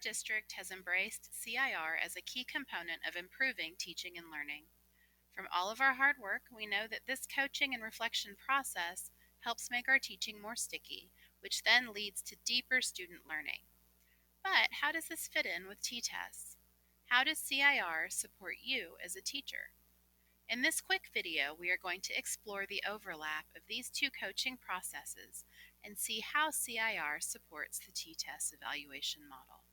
district has embraced CIR as a key component of improving teaching and learning. From all of our hard work, we know that this coaching and reflection process helps make our teaching more sticky, which then leads to deeper student learning. But how does this fit in with T-Tess? How does CIR support you as a teacher? In this quick video, we are going to explore the overlap of these two coaching processes and see how CIR supports the T-Tess evaluation model.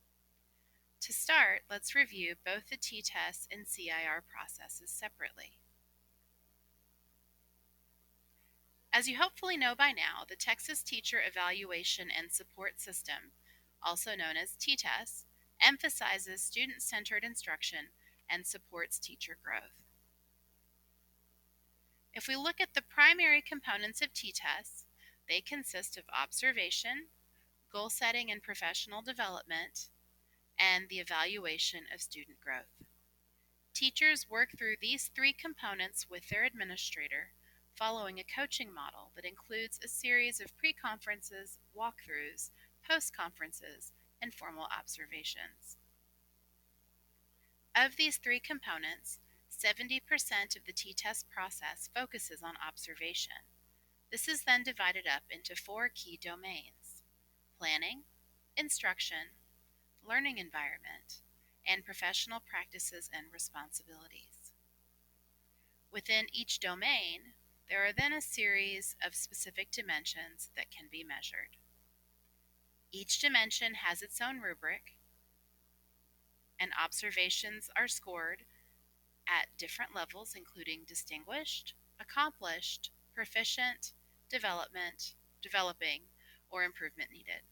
To start, let's review both the T-Tess and CIR processes separately. As you hopefully know by now, the Texas Teacher Evaluation and Support System, also known as T-Tess, emphasizes student-centered instruction and supports teacher growth. If we look at the primary components of T-Tess, they consist of observation, goal setting and professional development, and the evaluation of student growth. Teachers work through these three components with their administrator, following a coaching model that includes a series of pre-conferences, walkthroughs, post-conferences, and formal observations. Of these three components, 70% of the T-Test process focuses on observation. This is then divided up into four key domains: planning, instruction, learning environment, and professional practices and responsibilities. Within each domain, there are then a series of specific dimensions that can be measured. Each dimension has its own rubric, and observations are scored at different levels, including distinguished, accomplished, proficient, developing, or improvement needed.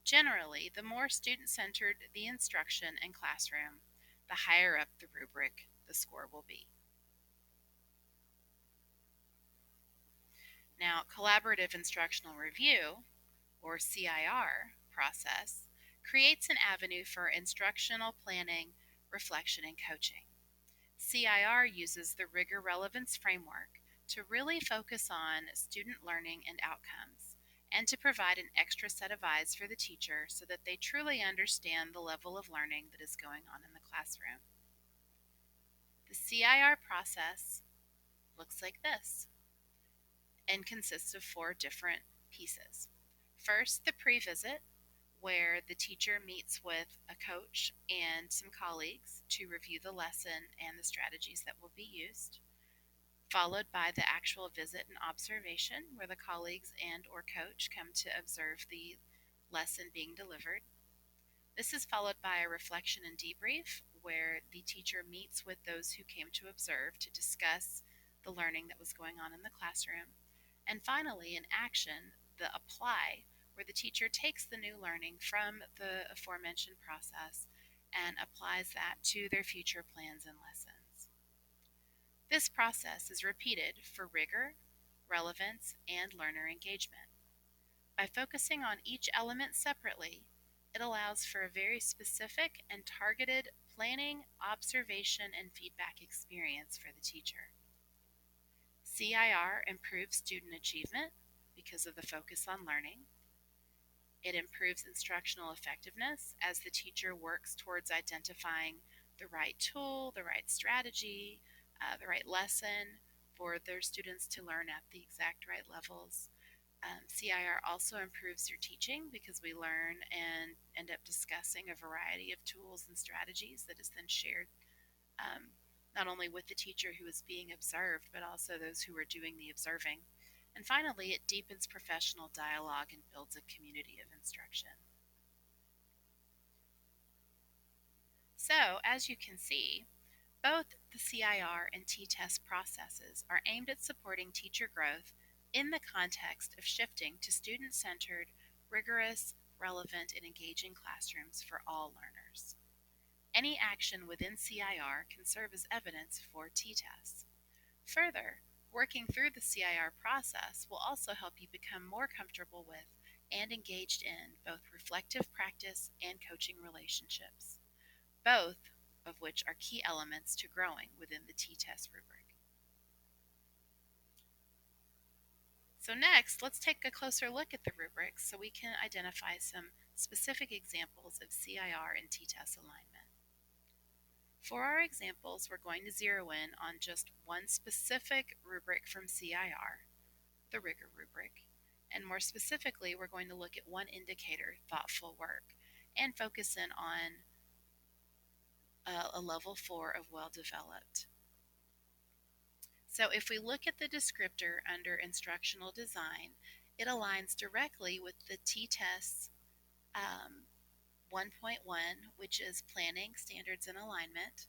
Generally, the more student-centered the instruction and classroom, the higher up the rubric the score will be. Now, collaborative instructional review, or CIR process, creates an avenue for instructional planning, reflection, and coaching. CIR uses the rigor relevance framework to really focus on student learning and outcomes, and to provide an extra set of eyes for the teacher so that they truly understand the level of learning that is going on in the classroom. The CIR process looks like this and consists of four different pieces. First, the pre-visit, where the teacher meets with a coach and some colleagues to review the lesson and the strategies that will be used, followed by the actual visit and observation, where the colleagues and or coach come to observe the lesson being delivered. This is followed by a reflection and debrief, where the teacher meets with those who came to observe to discuss the learning that was going on in the classroom. And finally, in action, the apply, where the teacher takes the new learning from the aforementioned process and applies that to their future plans and lessons. This process is repeated for rigor, relevance, and learner engagement. By focusing on each element separately, it allows for a very specific and targeted planning, observation, and feedback experience for the teacher. CIR improves student achievement because of the focus on learning. It improves instructional effectiveness as the teacher works towards identifying the right tool, the right strategy, the right lesson for their students to learn at the exact right levels. CIR also improves your teaching because we learn and end up discussing a variety of tools and strategies that is then shared not only with the teacher who is being observed, but also those who are doing the observing. And finally, it deepens professional dialogue and builds a community of instruction. So, as you can see, both the CIR and T-Test processes are aimed at supporting teacher growth in the context of shifting to student-centered, rigorous, relevant, and engaging classrooms for all learners. Any action within CIR can serve as evidence for T-Test. Further, working through the CIR process will also help you become more comfortable with and engaged in both reflective practice and coaching relationships, both of which are key elements to growing within the T-Test rubric. So next, let's take a closer look at the rubric so we can identify some specific examples of CIR and T-Tess alignment. For our examples, we're going to zero in on just one specific rubric from CIR, the rigor rubric, and more specifically, we're going to look at one indicator, thoughtful work, and focus in on a level 4 of well-developed. So if we look at the descriptor under instructional design, it aligns directly with the T-Tess 1.1, which is planning, standards, and alignment.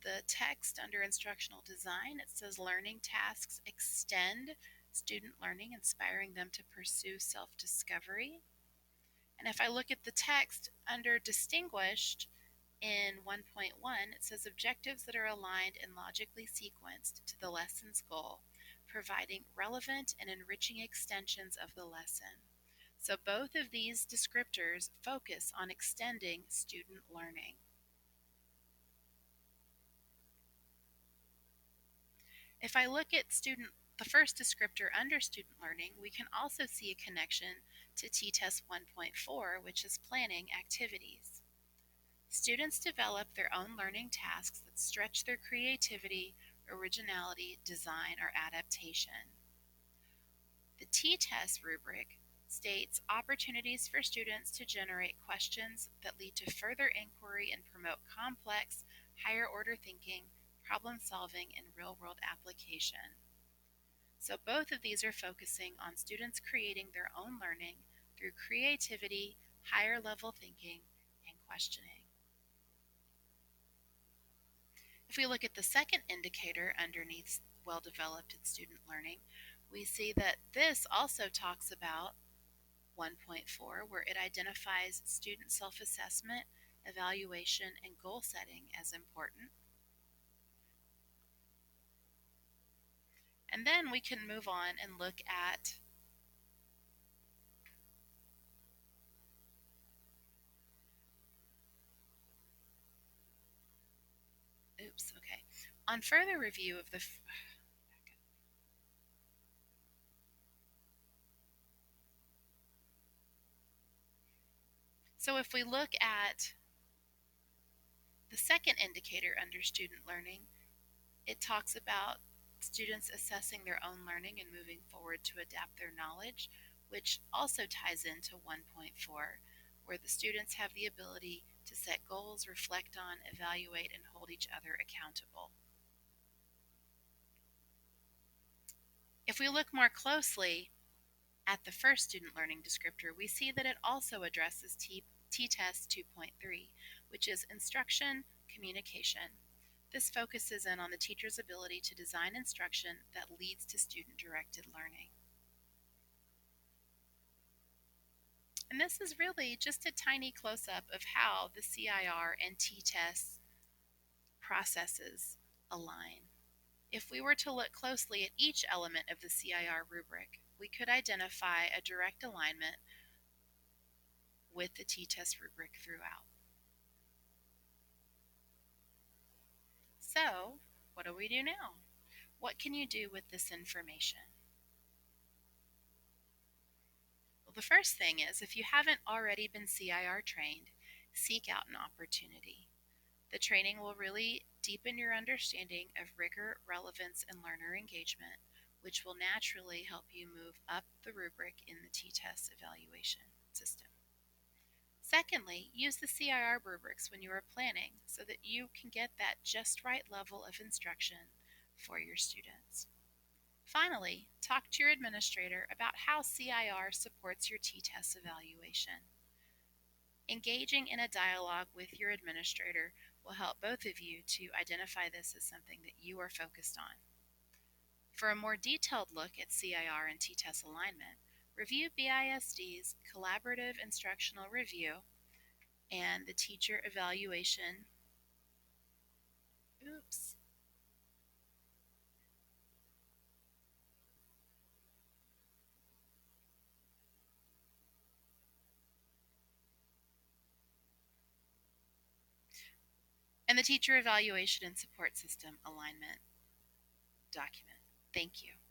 The text under instructional design, it says learning tasks extend student learning, inspiring them to pursue self-discovery. And if I look at the text under distinguished in 1.1, it says objectives that are aligned and logically sequenced to the lesson's goal, providing relevant and enriching extensions of the lesson. So both of these descriptors focus on extending student learning. If I look at the first descriptor under student learning, we can also see a connection to T-Tess 1.4, which is planning activities. Students develop their own learning tasks that stretch their creativity, originality, design, or adaptation. The T-Tess rubric states opportunities for students to generate questions that lead to further inquiry and promote complex, higher order thinking, problem solving, and real world application. So both of these are focusing on students creating their own learning through creativity, higher level thinking, and questioning. If we look at the second indicator underneath well-developed in student learning, we see that this also talks about 1.4, where it identifies student self-assessment, evaluation, and goal setting as important. And then we can move on and look at on further review of the So if we look at the second indicator under student learning, it talks about students assessing their own learning and moving forward to adapt their knowledge, which also ties into 1.4, where the students have the ability to set goals, reflect on, evaluate, and hold each other accountable. If we look more closely at the first student learning descriptor, we see that it also addresses T-Tess 2.3, which is instruction, communication. This focuses in on the teacher's ability to design instruction that leads to student-directed learning. And this is really just a tiny close-up of how the CIR and T-Tess processes align. If we were to look closely at each element of the CIR rubric, we could identify a direct alignment with the T-Tess rubric throughout. So, what do we do now? What can you do with this information? Well, the first thing is, if you haven't already been CIR trained, seek out an opportunity. The training will really deepen your understanding of rigor, relevance, and learner engagement, which will naturally help you move up the rubric in the T-Tess evaluation system. Secondly, use the CIR rubrics when you are planning so that you can get that just right level of instruction for your students. Finally, talk to your administrator about how CIR supports your T-Tess evaluation. Engaging in a dialogue with your administrator will help both of you to identify this as something that you are focused on. For a more detailed look at CIR and T-Tess alignment, review BISD's Collaborative Instructional Review and the Teacher Evaluation and the Teacher Evaluation and Support System Alignment document. Thank you.